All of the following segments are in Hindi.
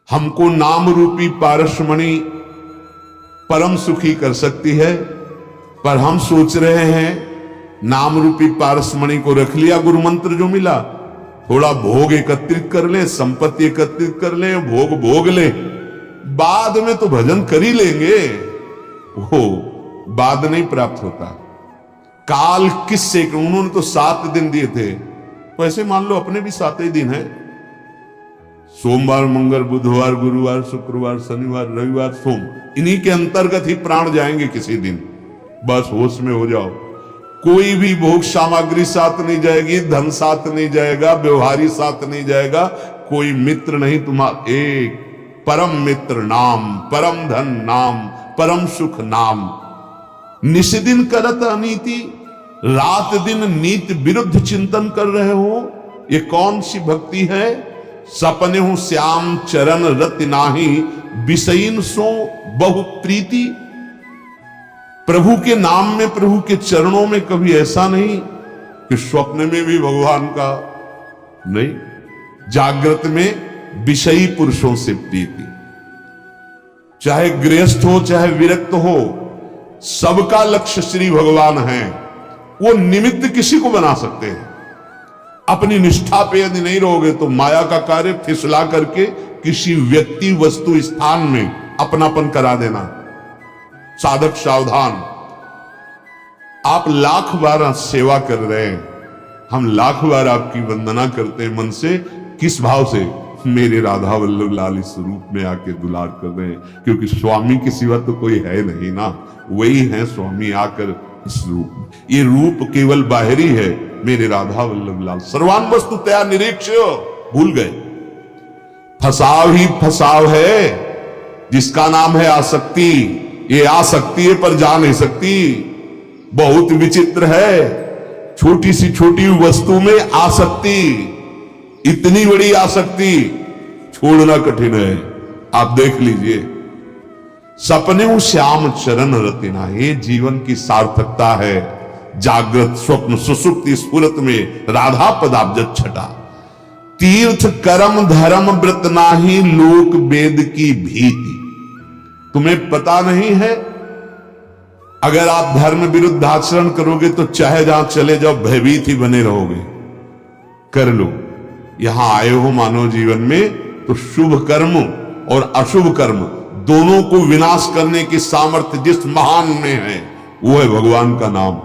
हमको नाम रूपी पारसमणि परम सुखी कर सकती है, पर हम सोच रहे हैं नाम रूपी पारसमणि को रख लिया, गुरु मंत्र जो मिला, थोड़ा भोग एकत्रित कर ले, संपत्ति एकत्रित कर ले, भोग भोग ले, बाद में तो भजन कर ही लेंगे। वो बाद नहीं प्राप्त होता। काल किससे, उन्होंने तो 7 दिन दिए थे, वैसे मान लो अपने भी 7 ही दिन है। सोमवार, मंगल, बुधवार, गुरुवार, शुक्रवार, शनिवार, रविवार, सोम, इन्हीं के अंतर्गत ही प्राण जाएंगे किसी दिन। बस होश में हो जाओ। कोई भी भोग सामग्री साथ नहीं जाएगी, धन साथ नहीं जाएगा, व्यवहारी साथ नहीं जाएगा, कोई मित्र नहीं तुम्हारा। एक परम मित्र नाम, परम धन नाम, परम सुख नाम। निष्दिन करत अनीति, रात दिन नीति विरुद्ध चिंतन कर रहे हो, ये कौन सी भक्ति है? सपने हूं श्याम चरण रति नाही, विषयीन सो बहु प्रीति। प्रभु के नाम में, प्रभु के चरणों में कभी ऐसा नहीं कि स्वप्न में भी भगवान का नहीं, जागृत में विषयी पुरुषों से प्रीति। चाहे गृहस्थ हो चाहे विरक्त हो, सबका लक्ष्य श्री भगवान है। वो निमित्त किसी को बना सकते हैं। अपनी निष्ठा पे यदि नहीं रहोगे तो माया का कार्य फिसला करके किसी व्यक्ति वस्तु स्थान में अपनापन करा देना। साधक सावधान। आप लाख बार सेवा कर रहे हैं, हम लाख बार आपकी वंदना करते हैं मन से, किस भाव से? मेरे राधा वल्लभ लाल इस रूप में आके दुलार कर रहे हैं, क्योंकि स्वामी के सिवा तो कोई है नहीं ना, वही है स्वामी आकर इस रूप में। ये रूप केवल बाहरी है, मेरे राधा वल्लभ लाल। सर्वान वस्तु तया निरीक्ष, भूल गए। फसाव ही फसाव है जिसका नाम है आसक्ति। ये आ सकती है पर जा नहीं सकती। बहुत विचित्र है, छोटी सी छोटी वस्तु में आसक्ति, इतनी बड़ी आसक्ति छोड़ना कठिन है। आप देख लीजिए, सपने हूं श्याम चरण रतिना, ये जीवन की सार्थकता है। जागृत स्वप्न सुसुप्ति स्फुरत में राधा पदाब्ज छटा। तीर्थ कर्म धर्म व्रत नाही, लोक वेद की भीति। तुम्हें पता नहीं है, अगर आप धर्म विरुद्ध आचरण करोगे तो चाहे जहां चले जाओ भयभीत ही बने रहोगे। कर लो, यहां आए हो मानव जीवन में तो शुभ कर्म और अशुभ कर्म दोनों को विनाश करने की सामर्थ्य जिस महान में है वो है भगवान का नाम।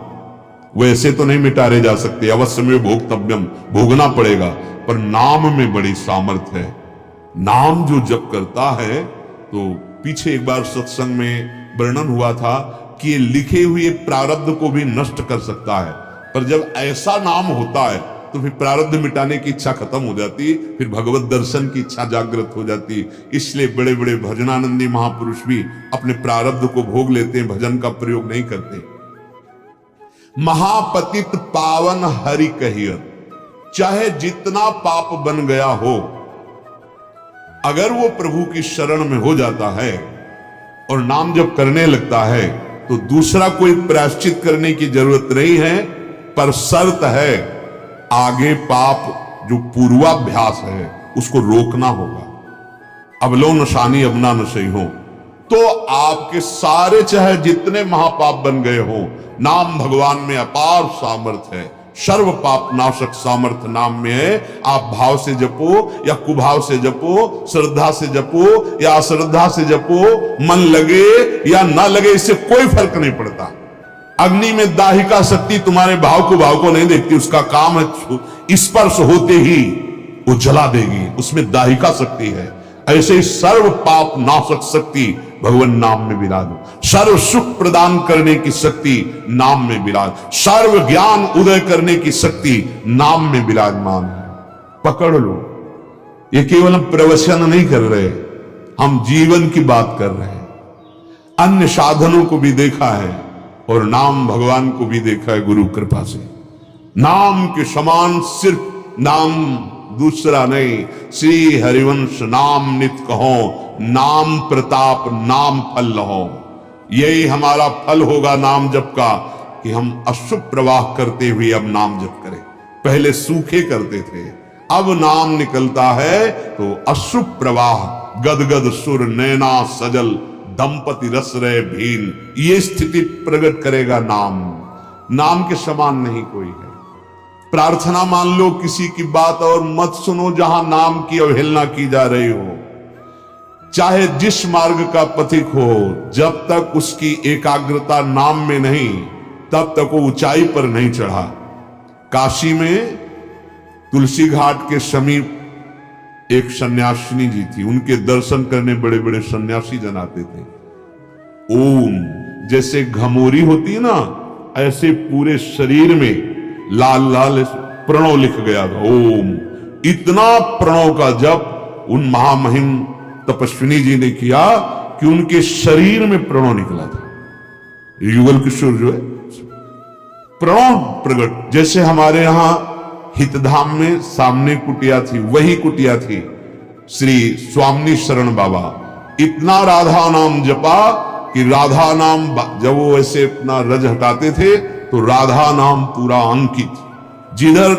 वैसे तो नहीं मिटारे जा सकते, अवश्य में भोक्तव्यम, भोगना पड़ेगा, पर नाम में बड़ी सामर्थ्य है। नाम जो जप करता है, तो पीछे एक बार सत्संग में वर्णन हुआ था कि लिखे हुए प्रारब्ध को भी नष्ट कर सकता है, पर जब ऐसा नाम होता है तो फिर प्रारब्ध मिटाने की इच्छा खत्म हो जाती, फिर भगवत दर्शन की इच्छा जागृत हो जाती। इसलिए बड़े बड़े भजनानंदी महापुरुष भी अपने प्रारब्ध को भोग लेते हैं, भजन का प्रयोग नहीं करते। महापतित पावन हरि कहियत, चाहे जितना पाप बन गया हो, अगर वो प्रभु की शरण में हो जाता है और नाम जब करने लगता है तो दूसरा कोई प्रायश्चित करने की जरूरत नहीं है, पर शर्त है आगे पाप जो पूर्वाभ्यास है उसको रोकना होगा। अब लो नशानी अब ना नशई हो, तो आपके सारे चाहे जितने महापाप बन गए हो, नाम भगवान में अपार सामर्थ्य है। सर्व पाप नाशक सामर्थ्य नाम में है। आप भाव से जपो या कुभाव से जपो, श्रद्धा से जपो या अश्रद्धा से जपो, मन लगे या ना लगे, इससे कोई फर्क नहीं पड़ता। अग्नि में दाहिका शक्ति तुम्हारे भाव को नहीं देखती, उसका काम है स्पर्श होते ही वो जला देगी, उसमें दाहिका शक्ति है। ऐसे ही सर्व पाप नाशक शक्ति भगवान नाम में विराज, सर्व सुख प्रदान करने की शक्ति नाम में विराज, सर्व ज्ञान उदय करने की शक्ति नाम में विराजमान है। पकड़ लो, ये केवल हम प्रवचन नहीं कर रहे, हम जीवन की बात कर रहे हैं। अन्य साधनों को भी देखा है और नाम भगवान को भी देखा है गुरु कृपा से। नाम के समान सिर्फ नाम दूसरा नहीं। श्री हरिवंश नाम नित कहो, नाम प्रताप नाम फल लहो। यही हमारा फल होगा नाम जप का, कि हम अशुभ प्रवाह करते हुए अब नाम जप करें। पहले सूखे करते थे, अब नाम निकलता है तो अशुभ प्रवाह गदगद सुर नैना सजल दंपति रस रहे भीन। ये स्थिति प्रकट करेगा नाम। नाम के समान नहीं कोई है। प्रार्थना मान लो किसी की बात और मत सुनो जहां नाम की अवहेलना की जा रही हो। चाहे जिस मार्ग का पथिक हो, जब तक उसकी एकाग्रता नाम में नहीं, तब तक वो ऊंचाई पर नहीं चढ़ा। काशी में तुलसी घाट के समीप एक सन्यासिनी जी थी। उनके दर्शन करने बड़े बड़े सन्यासी जन आते थे। ओम जैसे घमोरी होती है ना, ऐसे पूरे शरीर में लाल लाल प्रणव लिख गया था। ओम इतना प्रणव का जप उन महामहिम तपस्विनी जी ने किया कि उनके शरीर में प्रणव निकला था। युगल किशोर जो है प्रणव प्रकट, जैसे हमारे यहां हितधाम में सामने कुटिया थी, वही कुटिया थी श्री स्वामी शरण बाबा। इतना राधा नाम जपा कि राधा नाम जब वो ऐसे अपना रज हटाते थे तो राधा नाम पूरा अंकित। जिधर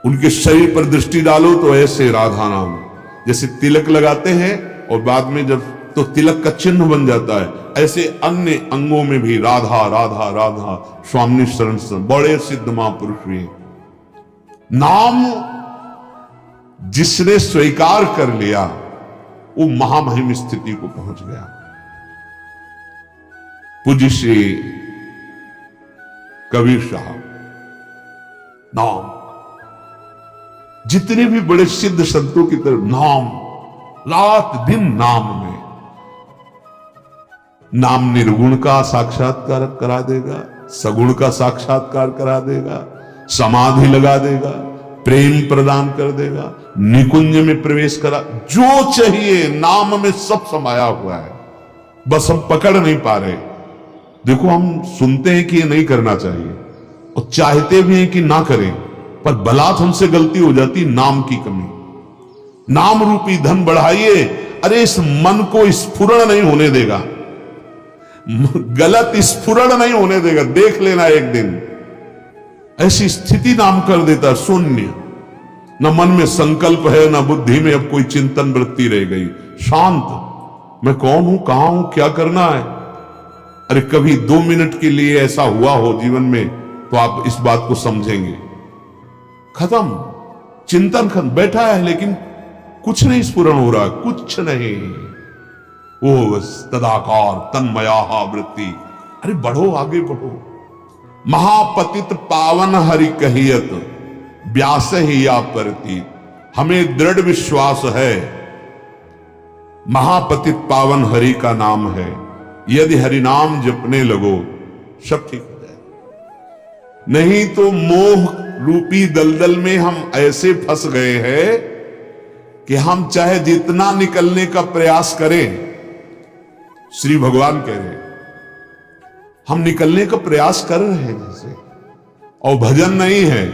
उनके शरीर पर दृष्टि डालो तो ऐसे राधा नाम, जैसे तिलक लगाते हैं और बाद में जब तो तिलक का चिन्ह बन जाता है, ऐसे अन्य अंगों में भी राधा राधा राधा। स्वामी शरण बड़े सिद्ध महापुरुष हुए। नाम जिसने स्वीकार कर लिया वो महामहिम स्थिति को पहुंच गया। पूज्य श्री कबीर साहब, नाम जितने भी बड़े सिद्ध संतों की तरफ नाम, रात दिन नाम में। नाम निर्गुण का साक्षात्कार करा देगा, सगुण का साक्षात्कार करा देगा, समाधि लगा देगा, प्रेम प्रदान कर देगा, निकुंज में प्रवेश करा। जो चाहिए नाम में सब समाया हुआ है, बस हम पकड़ नहीं पा रहे। देखो हम सुनते हैं कि ये नहीं करना चाहिए और चाहते भी हैं कि ना करें, पर बलात् हमसे गलती हो जाती, नाम की कमी। नाम रूपी धन बढ़ाइए। अरे इस मन को स्फुरण नहीं होने देगा, गलत स्फुरण नहीं होने देगा। देख लेना एक दिन ऐसी स्थिति नाम कर देता, शून्य। न मन में संकल्प है, न बुद्धि में अब कोई चिंतन वृत्ति रह गई। शांत, मैं कौन हूं, कहां हूं, क्या करना है। अरे कभी 2 मिनट के लिए ऐसा हुआ हो जीवन में तो आप इस बात को समझेंगे। खत्म, चिंतन खत्म। बैठा है लेकिन कुछ नहीं स्फुरण हो रहा, कुछ नहीं। ओ तदाकार तन्मया वृत्ति। अरे बढ़ो, आगे बढ़ो। महापतित पावन हरि कहियत व्यास ही या परती। हमें दृढ़ विश्वास है महापतित पावन हरि का नाम है। यदि हरि नाम जपने लगो सब ठीक हो जाए। नहीं तो मोह रूपी दलदल में हम ऐसे फंस गए हैं कि हम चाहे जितना निकलने का प्रयास करें, श्री भगवान कह रहे हम निकलने का प्रयास कर रहे हैं जैसे, और भजन नहीं है,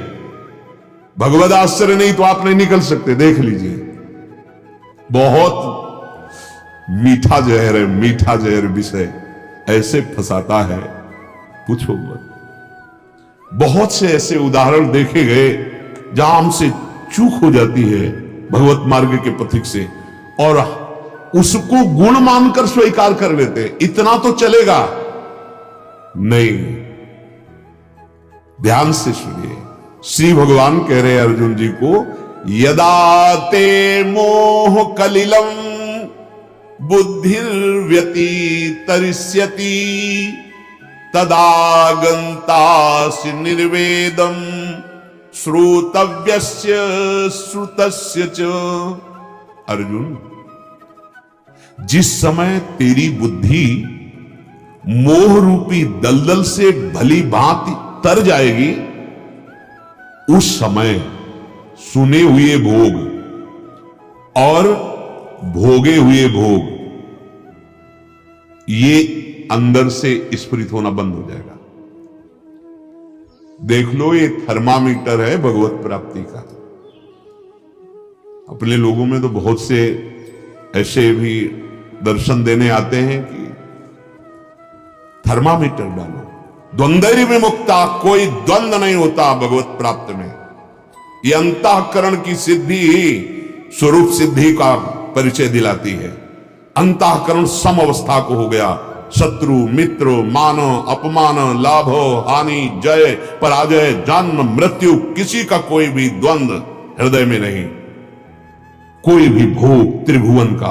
भगवद आश्चर्य नहीं तो आप नहीं निकल सकते। देख लीजिए, बहुत मीठा जहर है, मीठा जहर विषय ऐसे फंसाता है, पूछो मत। बहुत से ऐसे उदाहरण देखे गए जहां हमसे चूक हो जाती है भगवत मार्ग के पथिक से, और उसको गुण मानकर स्वीकार कर लेते, इतना तो चलेगा नहीं। ध्यान से सुनिए, श्री भगवान कह रहे अर्जुन जी को, यदा ते मोह कलिलम बुद्धिर्व्यतितरिष्यति तदा गन्तासि निर्वेदम श्रोतव्यस्य श्रुतस्य च। अर्जुन, जिस समय तेरी बुद्धि मोह रूपी दलदल से भली भांति तर जाएगी, उस समय सुने हुए भोग और भोगे हुए भोग ये अंदर से स्फुरित होना बंद हो जाएगा। देख लो, ये थर्मामीटर है भगवत प्राप्ति का। अपने लोगों में तो बहुत से ऐसे भी दर्शन देने आते हैं कि थर्मामीटर डालो, द्वंद्व विमुक्ता, कोई द्वंद्व नहीं होता भगवत प्राप्त में। ये अंतःकरण की सिद्धि ही स्वरूप सिद्धि का परिचय दिलाती है। अंतःकरण सम अवस्था को हो गया। शत्रु मित्र मान अपमान लाभ हानि जय पराजय जन्म मृत्यु किसी का कोई भी द्वंद्व हृदय में नहीं, कोई भी भोग त्रिभुवन का